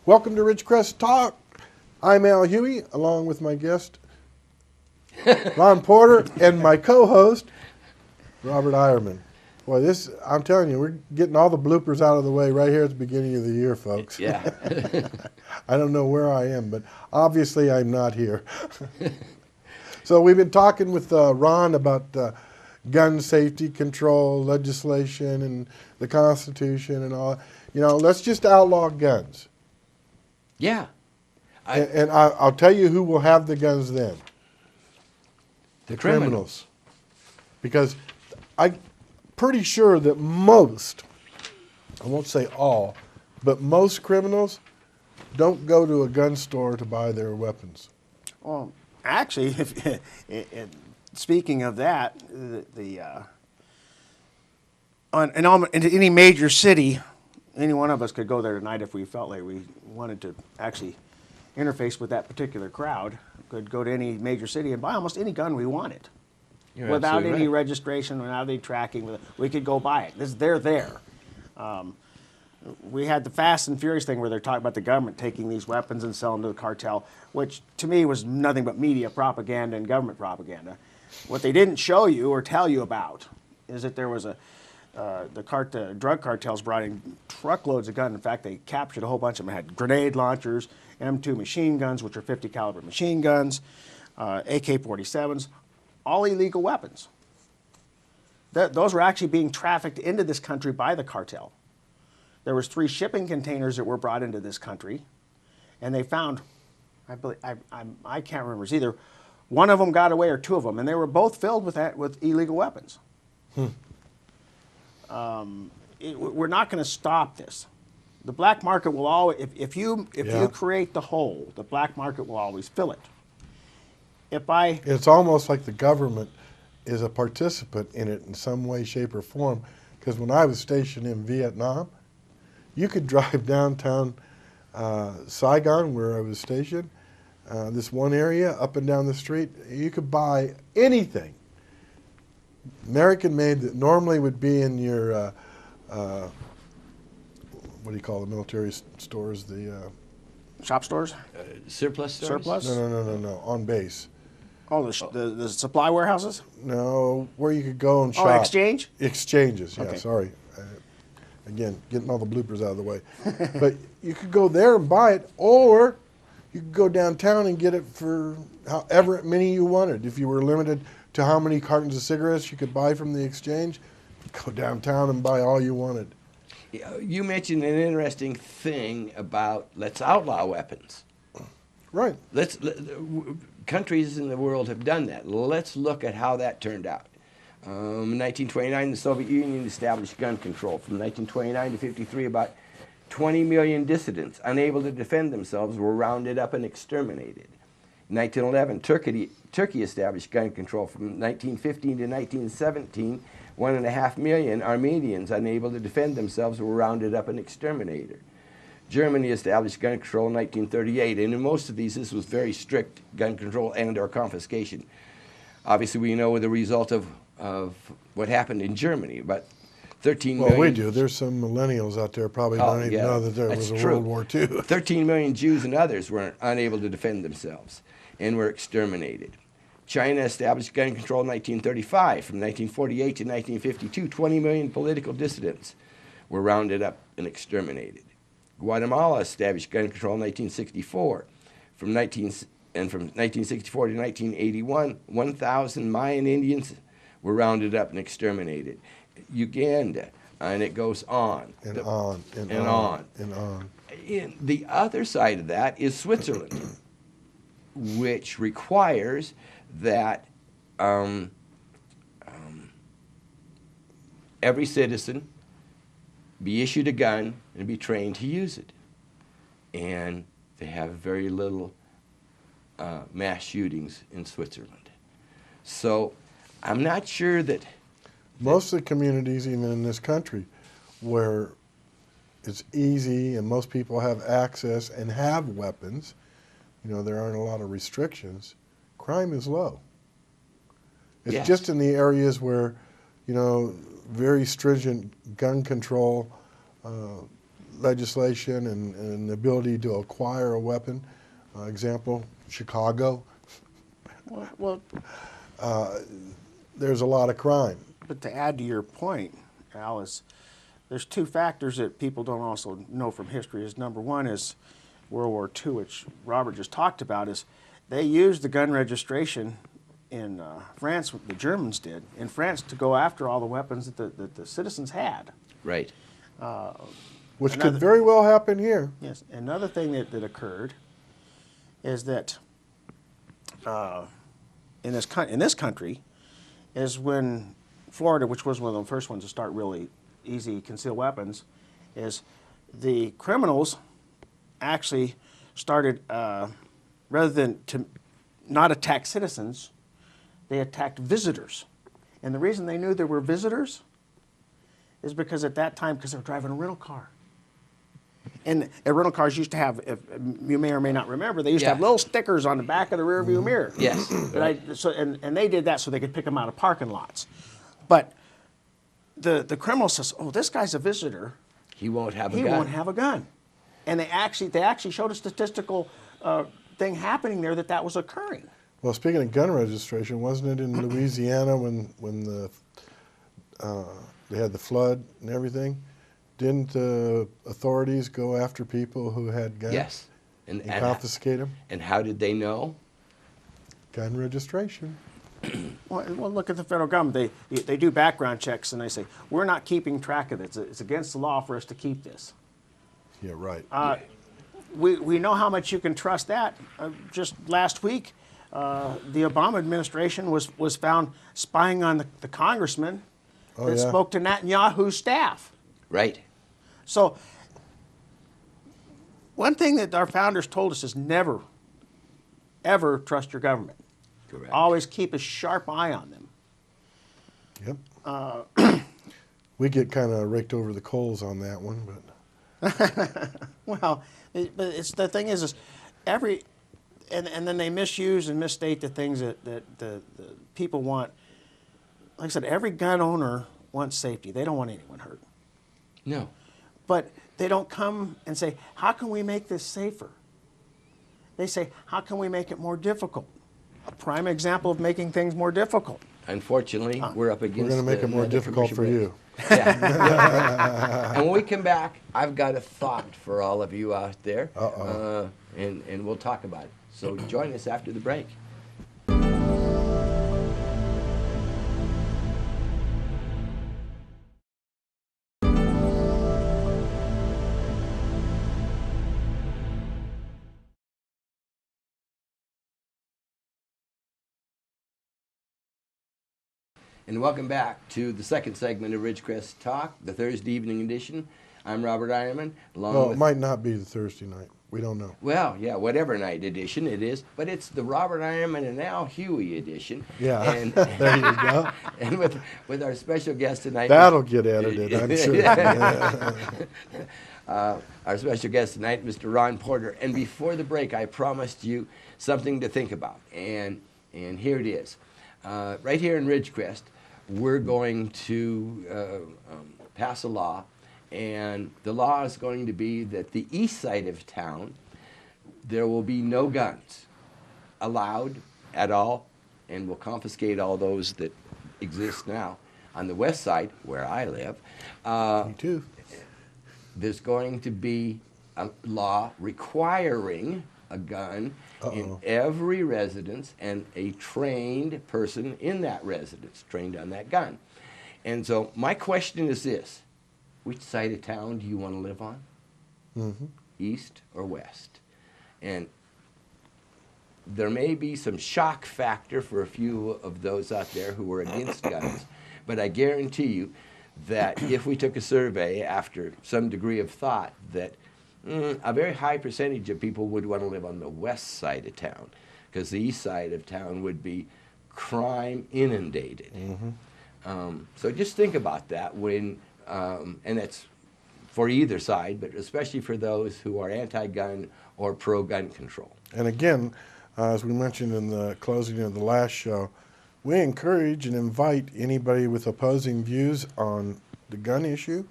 Welcome to Ridgecrest Talk. I'm Al Huey, along with my guest, Ron Porter, and my co-host, Robert Eierman. Boy, I'm telling you, we're getting all the bloopers out of the way right here at the beginning of the year, folks. Yeah. I don't know where I am, but obviously I'm not here. So we've been talking with Ron about gun safety control legislation and the Constitution and all. You know, let's just outlaw guns. Yeah. And I'll tell you who will have the guns then. The criminals. Because I'm pretty sure that most, I won't say all, but most criminals don't go to a gun store to buy their weapons. Well, actually, speaking of that, in any major city, any one of us could go there tonight if we felt like we wanted to actually interface with that particular crowd. Could go to any major city and buy almost any gun we wanted. You're Without any absolutely right. registration, without any tracking. We could go buy it. They're there. We had the Fast and Furious thing where they're talking about the government taking these weapons and selling to the cartel, which to me was nothing but media propaganda and government propaganda. What they didn't show you or tell you about is that there was the drug cartels brought in truckloads of guns. In fact, they captured a whole bunch of them. They had grenade launchers, M2 machine guns, which are 50 caliber machine guns, AK-47s, all illegal weapons. Those were actually being trafficked into this country by the cartel. There was 3 shipping containers that were brought into this country, and they found, I can't remember, it's either one of them got away or 2 of them, and they were both filled with illegal weapons. We're not going to stop this. The black market will always, if you create the hole, the black market will always fill it. It's almost like the government is a participant in it in some way, shape, or form. Because when I was stationed in Vietnam, you could drive downtown Saigon, where I was stationed, this one area, up and down the street, you could buy anything American-made that normally would be in your, what do you call the military stores? The shop stores? Surplus stores? Surplus? No, on base. Oh, the supply warehouses? No, where you could go and shop. Oh, exchange? Exchanges, yeah, Okay. sorry. Again, getting all the bloopers out of the way. But you could go there and buy it, or you could go downtown and get it for however many you wanted. If you were limited to how many cartons of cigarettes you could buy from the exchange, go downtown and buy all you wanted. You mentioned an interesting thing about let's outlaw weapons. Right. Countries in the world have done that. Let's look at how that turned out. In 1929, the Soviet Union established gun control. From 1929 to 53, about 20 million dissidents unable to defend themselves were rounded up and exterminated. In 1911, Turkey established gun control. From 1915 to 1917, 1.5 million Armenians unable to defend themselves were rounded up and exterminated. Germany established gun control in 1938, and in most of these, this was very strict gun control and/or confiscation. Obviously, we know the result of what happened in Germany, but 13 million... Well, we do. There's some millennials out there probably don't even know that there was a World War II. 13 million Jews and others were unable to defend themselves and were exterminated. China established gun control in 1935. From 1948 to 1952, 20 million political dissidents were rounded up and exterminated. Guatemala established gun control in 1964. From 1964 to 1981, 1,000 Mayan Indians were rounded up and exterminated. Uganda, and it goes on. And on. And the other side of that is Switzerland, which requires that every citizen be issued a gun and be trained to use it. And they have very little mass shootings in Switzerland. So I'm not sure that... Most of the communities, even in this country, where it's easy and most people have access and have weapons, you know, there aren't a lot of restrictions, crime is low. It's just in the areas where, you know, very stringent gun control legislation and the ability to acquire a weapon. Example, Chicago. Well, There's a lot of crime. but to add to your point, Al, is there's two factors that people don't also know from history. Is number one is World War II, which Robert just talked about, is they used the gun registration in France, what the Germans did, in France to go after all the weapons that the citizens had. Right. Which could very well happen here. Yes. Another thing that occurred is that in this country is when Florida, which was one of the first ones to start really easy concealed weapons, is the criminals actually started, rather than to not attack citizens, they attacked visitors. And the reason they knew there were visitors is because at that time, because they were driving a rental car. And rental cars used to have, if you may or may not remember, they used to have little stickers on the back of the rear view mirror. Yes. And they did that so they could pick them out of parking lots. But the criminal says, oh, this guy's a visitor. He won't have a He gun. won't have a gun. And they actually showed a statistical thing happening there that was occurring. Well, speaking of gun registration, wasn't it in Louisiana when they had the flood and everything? Didn't the authorities go after people who had guns? Yes. And confiscate them? And how did they know? Gun registration. Well, look at the federal government. They do background checks and they say, we're not keeping track of it. It's against the law for us to keep this. Yeah, right. We know how much you can trust that. Just last week, the Obama administration was found spying on the congressman that spoke to Netanyahu's staff. Right. So one thing that our founders told us is never, ever trust your government. Correct. Always keep a sharp eye on them. Yep. We get kind of raked over the coals on that one, but Well, but it's the thing is and then they misuse and misstate the things that the people want. Like I said, every gun owner wants safety. They don't want anyone hurt. No. But they don't come and say, how can we make this safer? They say, how can we make it more difficult? A prime example of making things more difficult. Unfortunately, we're up against. we're going to make it more difficult for you. Yeah. And when we come back, I've got a thought for all of you out there. And we'll talk about it. So join us after the break. And welcome back to the second segment of Ridgecrest Talk, the Thursday evening edition. I'm Robert Eierman. Well, it might not be the Thursday night. We don't know. Well, yeah, whatever night edition it is, but it's the Robert Eierman and now Huey edition. Yeah, and, there you go. And with our special guest tonight. That'll get edited, I'm sure. Our special guest tonight, Mr. Ron Porter. And before the break, I promised you something to think about, and here it is. Right here in Ridgecrest, we're going to pass a law, and the law is going to be that the east side of town, there will be no guns allowed at all, and we'll confiscate all those that exist now. On the west side, where I live, Me too. there's going to be a law requiring a gun in every residence and a trained person in that residence, trained on that gun. And so my question is this: which side of town do you want to live on? Mm-hmm. East or west? And there may be some shock factor for a few of those out there who are against guns, but I guarantee you that if we took a survey after some degree of thought, that a very high percentage of people would want to live on the west side of town, because the east side of town would be crime inundated. Mm-hmm. So just think about that when, and that's for either side, but especially for those who are anti-gun or pro-gun control. And again, as we mentioned in the closing of the last show, we encourage and invite anybody with opposing views on the gun issue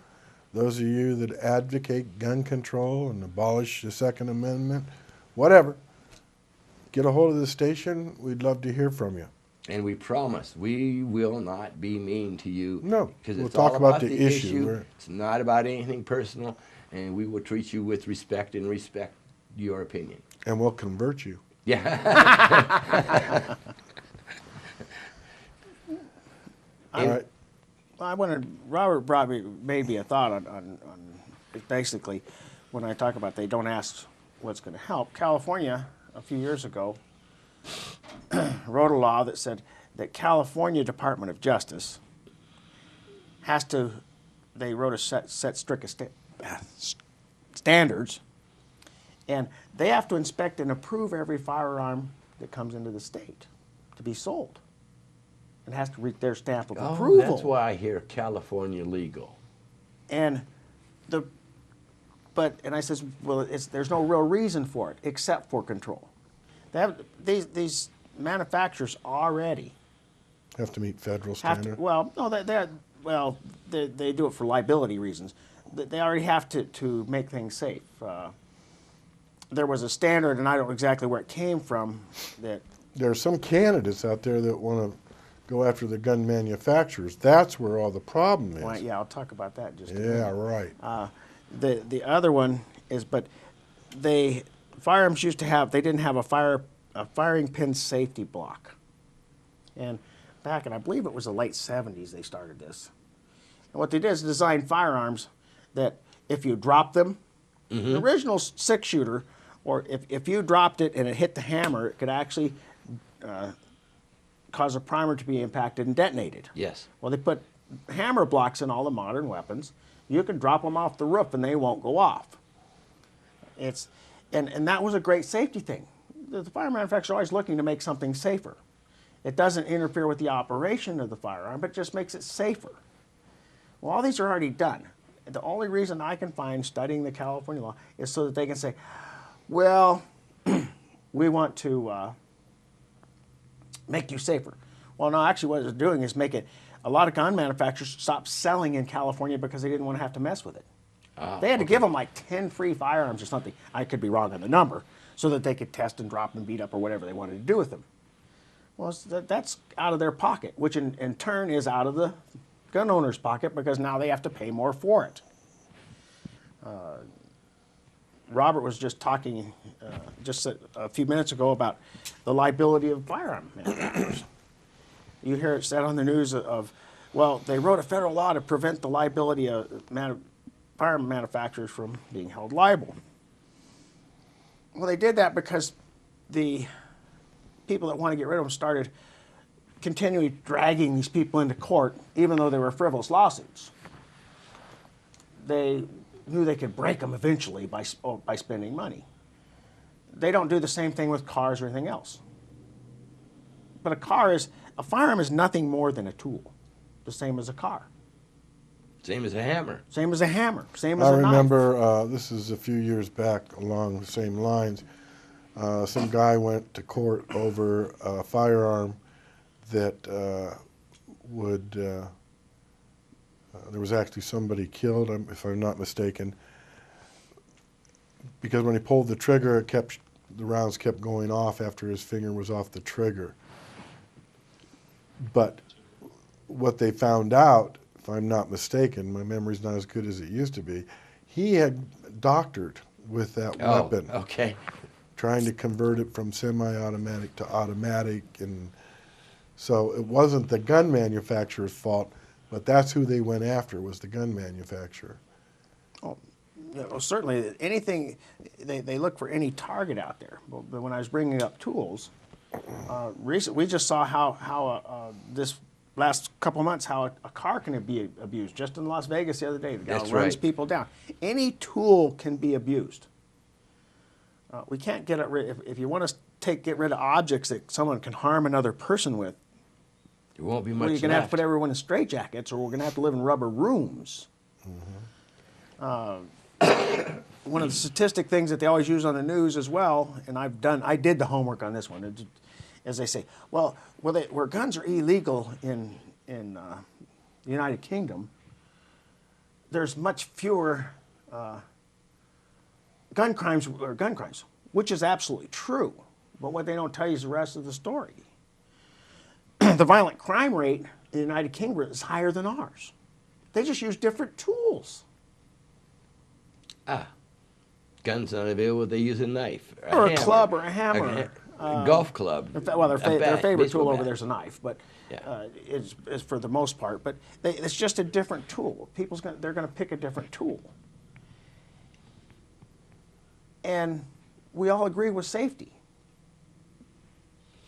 those of you that advocate gun control and abolish the Second Amendment, whatever, get a hold of the station. We'd love to hear from you. And we promise we will not be mean to you. No, because we'll it's talk all about about the the issue. It's not about anything personal, and we will treat you with respect and respect your opinion. And we'll convert you. Yeah. All right. I wanted, Robert made me a thought on basically when I talk about they don't ask what's going to help. California, a few years ago, wrote a law that said that California Department of Justice has to, they wrote a set strict standards, and they have to inspect and approve every firearm that comes into the state to be sold. It has to reach their stamp of approval. That's why I hear California legal. And I says, well, there's no real reason for it except for control. They have these manufacturers already Have to meet federal standard. they do it for liability reasons. They already have to make things safe. There was a standard, and I don't know exactly where it came from. That There are some candidates out there that want to go after the gun manufacturers. That's where all the problem is. well, yeah, I'll talk about that in just a minute. Yeah, right. The other one is, but firearms used to have, they didn't have a firing pin safety block. And back in, I believe it was the late 70s they started this. And what they did is design firearms that if you drop them, the original 6-shooter, or if you dropped it and it hit the hammer, it could actually cause a primer to be impacted and detonated. Yes. Well, they put hammer blocks in all the modern weapons. You can drop them off the roof and they won't go off. And that was a great safety thing. The fire manufacturer is always looking to make something safer. It doesn't interfere with the operation of the firearm, but just makes it safer. Well, all these are already done. The only reason I can find studying the California law is so that they can say, well, we want to make you safer. Well, no, actually what it's doing is make it, a lot of gun manufacturers stopped selling in California because they didn't want to have to mess with it. They had to give them like 10 free firearms or something. I could be wrong on the number, so that they could test and drop and beat up or whatever they wanted to do with them. Well, that's out of their pocket, which in turn is out of the gun owner's pocket because now they have to pay more for it. Robert was just talking just a few minutes ago about the liability of firearm manufacturers. You hear it said on the news well, they wrote a federal law to prevent the liability of firearm manufacturers from being held liable. Well, they did that because the people that want to get rid of them started continually dragging these people into court, even though they were frivolous lawsuits. They knew they could break them eventually by spending money. They don't do the same thing with cars or anything else. But a firearm is nothing more than a tool, the same as a car. Same as a hammer. Same as a hammer, same as a knife. I remember, this is a few years back along the same lines, some guy went to court over a firearm that there was actually somebody killed, if I'm not mistaken, because when he pulled the trigger, the rounds kept going off after his finger was off the trigger. But what they found out, if I'm not mistaken, my memory's not as good as it used to be, he had doctored with that weapon. Okay. Trying to convert it from semi-automatic to automatic, and so it wasn't the gun manufacturer's fault, but that's who they went after, was the gun manufacturer. Oh, well, certainly anything, they look for any target out there. But when I was bringing up tools, recently we just saw how this last couple of months how a car can be abused. Just in Las Vegas the other day, the guy runs people down. Any tool can be abused. We can't get it rid. If you want to get rid of objects that someone can harm another person with, there won't be much you're going to have to put everyone in straitjackets, or we're going to have to live in rubber rooms. One of the statistic things that they always use on the news as well, and I did the homework on this one, as they say, where guns are illegal in the United Kingdom, there's much fewer gun crimes, which is absolutely true. But what they don't tell you is the rest of the story. The violent crime rate in the United Kingdom is higher than ours. They just use different tools. Guns not available, they use a knife. Or a club or a hammer. A golf club. Well, their favorite tool over bat. there is a knife, but Yeah. is for the most part. But it's just a different tool. They're going to pick a different tool. And we all agree with safety.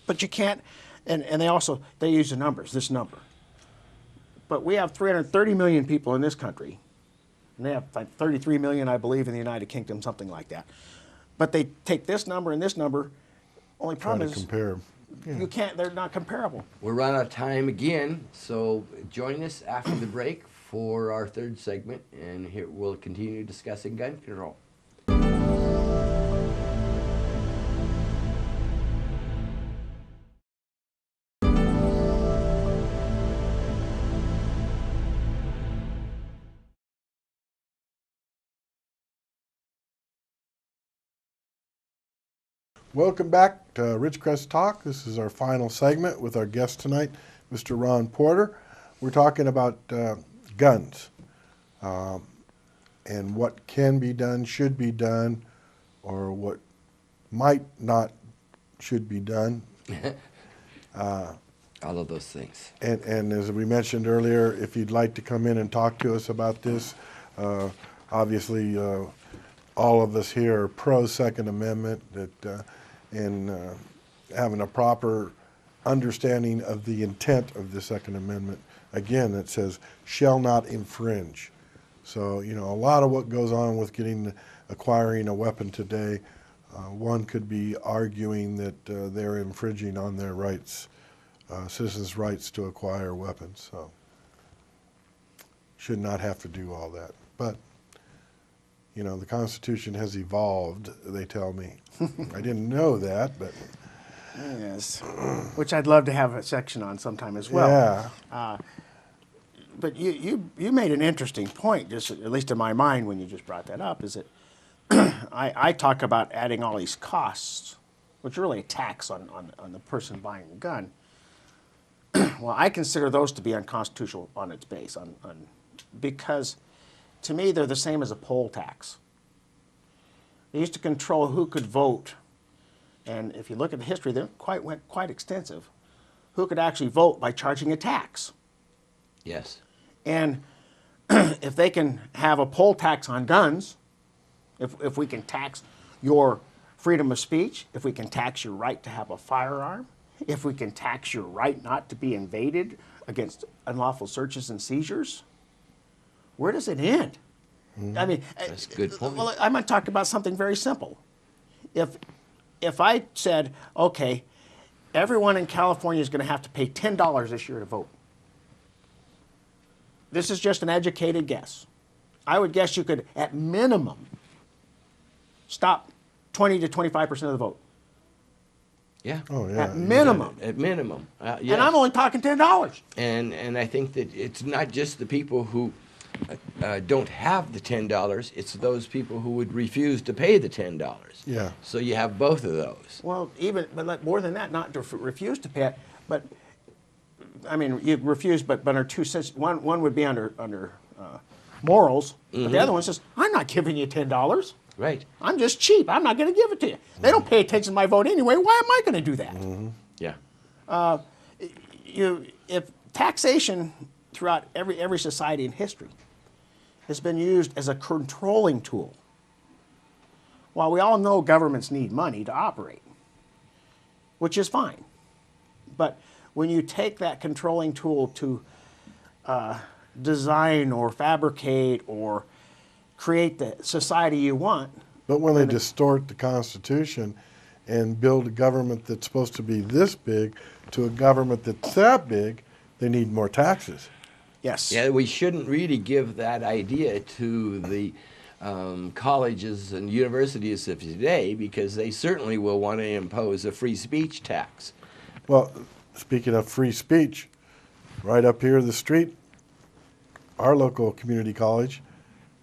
But you can't, and they use the numbers, this number. But we have 330 million people in this country, and they have like 33 million, I believe, in the United Kingdom, something like that. But they take this number and this number. Only problem is compare 'em. Yeah. You can't. They're not comparable. We're running out of time again, so join us after the break for our third segment, and here we'll continue discussing gun control. Welcome back to Ridgecrest Talk. This is our final segment with our guest tonight, Mr. Ron Porter. We're talking about guns and what can be done, should be done, or what might not should be done. All of those things. And as we mentioned earlier, if you'd like to come in and talk to us about this, obviously all of us here are pro Second Amendment, and having a proper understanding of the intent of the Second Amendment. Again, it says shall not infringe. So, you know, a lot of what goes on with acquiring a weapon today, one could be arguing that they're infringing on their rights, citizens' rights to acquire weapons. So, should not have to do all that. But, you know, the Constitution has evolved, they tell me. I didn't know that, but... Yes, which I'd love to have a section on sometime as well. Yeah. But you made an interesting point, just at least in my mind when you just brought that up, is that I talk about adding all these costs, which are really a tax on the person buying a gun. Well, I consider those to be unconstitutional on its base, because to me they're the same as a poll tax. They used to control who could vote, and if you look at the history, they went quite extensive. Who could actually vote by charging a tax? Yes. And if they can have a poll tax on guns, if we can tax your freedom of speech, if we can tax your right to have a firearm, if we can tax your right not to be invaded against unlawful searches and seizures, where does it end? I mean, that's a good point. Well, I might talk about something very simple. If I said, okay, everyone in California is going to have to pay $10 this year to vote. This is just an educated guess. I would guess you could, at minimum, stop 20 to 25% of the vote. Yeah. Oh, yeah. At minimum. At minimum. Yes. And I'm only talking $10. And I think that it's not just the people who don't have the $10, it's those people who would refuse to pay the $10. Yeah. So you have both of those. Well, but more than that, not to refuse to pay it, but I mean, you refuse, but under one would be under morals, but the other one says, I'm not giving you $10. Right. I'm just cheap. I'm not going to give it to you. They don't pay attention to my vote anyway. Why am I going to do that? Yeah. If taxation throughout every society in history has been used as a controlling tool, while we all know governments need money to operate, which is fine, but when you take that controlling tool to design or fabricate or create the society you want. But when they distort the Constitution and build a government that's supposed to be this big to a government that's that big, they need more taxes. Yes. Yeah, we shouldn't really give that idea to the colleges and universities of today, because they certainly will want to impose a free speech tax. Well, speaking of free speech, right up here the street, our local community college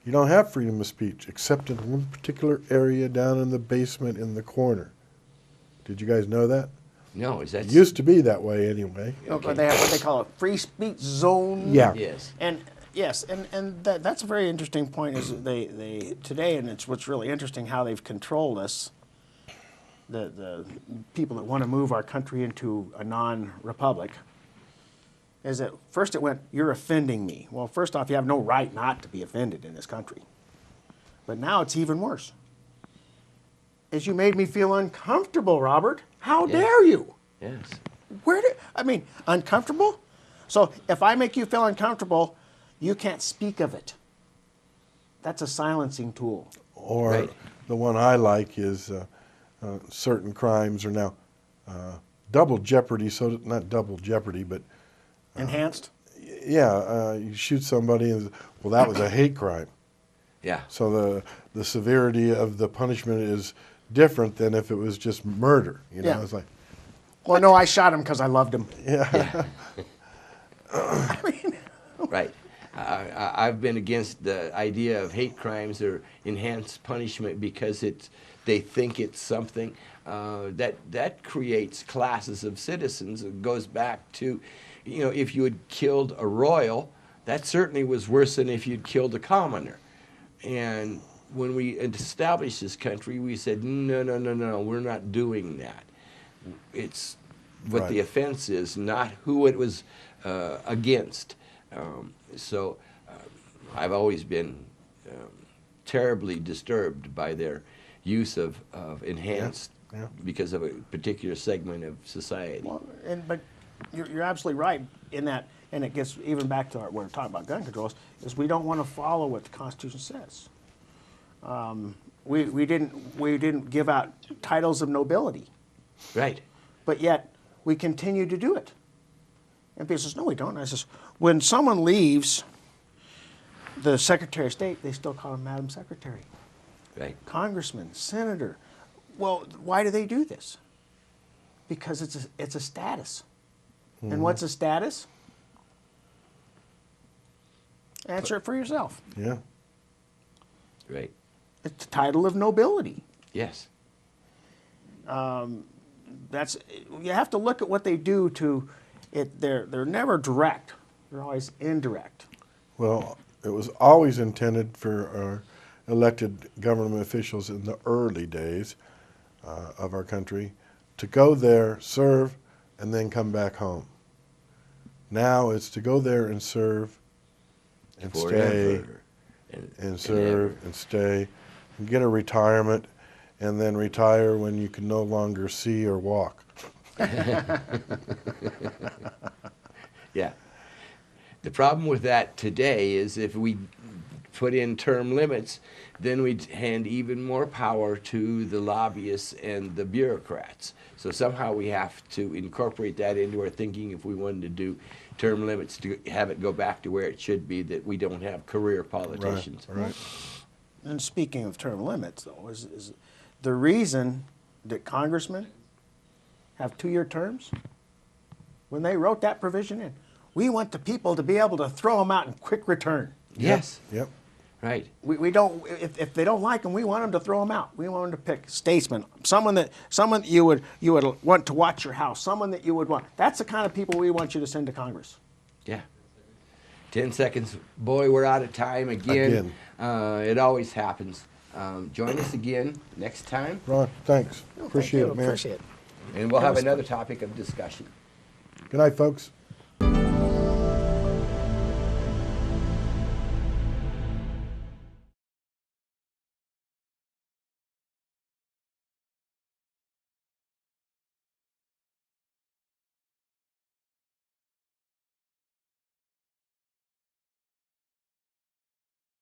You don't have freedom of speech except in one particular area down in the basement in the corner. Did you guys know that? No, is that It used to be that way anyway. But they have what they call a free speech zone. Yeah. Yes. And yes, and that's a very interesting point. Is they today, and it's what's really interesting how they've controlled us. The people that want to move our country into a non-republic. Is that first it went, you're offending me. Well, first off, you have no right not to be offended in this country. But now it's even worse. Is you made me feel uncomfortable, Robert. How dare you? Yes. Uncomfortable? So if I make you feel uncomfortable, you can't speak of it. That's a silencing tool. Or Right. the one I like is certain crimes are now double jeopardy, so not double jeopardy, but Enhanced? you shoot somebody and, well, that was a hate crime. Yeah. So the severity of the punishment is different than if it was just murder. You know, Yeah. it's like, Well, no, I shot him because I loved him. Yeah. Right. I've been against the idea of hate crimes or enhanced punishment because they think it's something that creates classes of citizens. It goes back to, if you had killed a royal, that certainly was worse than if you'd killed a commoner. And when we established this country, we said, no, we're not doing that. It's what the Right. offense is, not who it was against. So I've always been terribly disturbed by their use of enhanced Yeah. because of a particular segment of society. Well, but you're absolutely right in that, and it gets even back to what we're talking about gun controls, is we don't want to follow what the Constitution says. We didn't give out titles of nobility, Right. but yet we continue to do it. And people says, no, we don't. And I says, when someone leaves the Secretary of State, they still call him Madam Secretary. Right. Congressman, senator. Well, why do they do this? Because it's a status. And what's a status? Answer it for yourself. yeah. Right. It's the title of nobility. Yes. That's you have to look at what they do to it. They're never direct. They're always indirect. Well, it was always intended for our elected government officials in the early days of our country to go there, serve, and then come back home. Now it's to go there and serve and stay Forever. and serve and stay and get a retirement and then retire when you can no longer see or walk. Yeah. The problem with that today is if we put in term limits, then we'd hand even more power to the lobbyists and the bureaucrats. So somehow we have to incorporate that into our thinking if we wanted to do term limits to have it go back to where it should be, that we don't have career politicians. Right. And speaking of term limits, though, is the reason that congressmen have 2-year terms, when they wrote that provision in, we want the people to be able to throw them out in quick return. Yes. Yep. Right. We don't, if they don't like them, we want them to throw them out. We want them to pick statesmen, someone that you would want to watch your house, someone that you would want. That's the kind of people we want you to send to Congress. Yeah. 10 seconds. Boy, we're out of time again. It always happens. Join us again next time, Ron, thanks. Appreciate it, man. Appreciate it. and we'll have another topic of discussion. Good night, folks.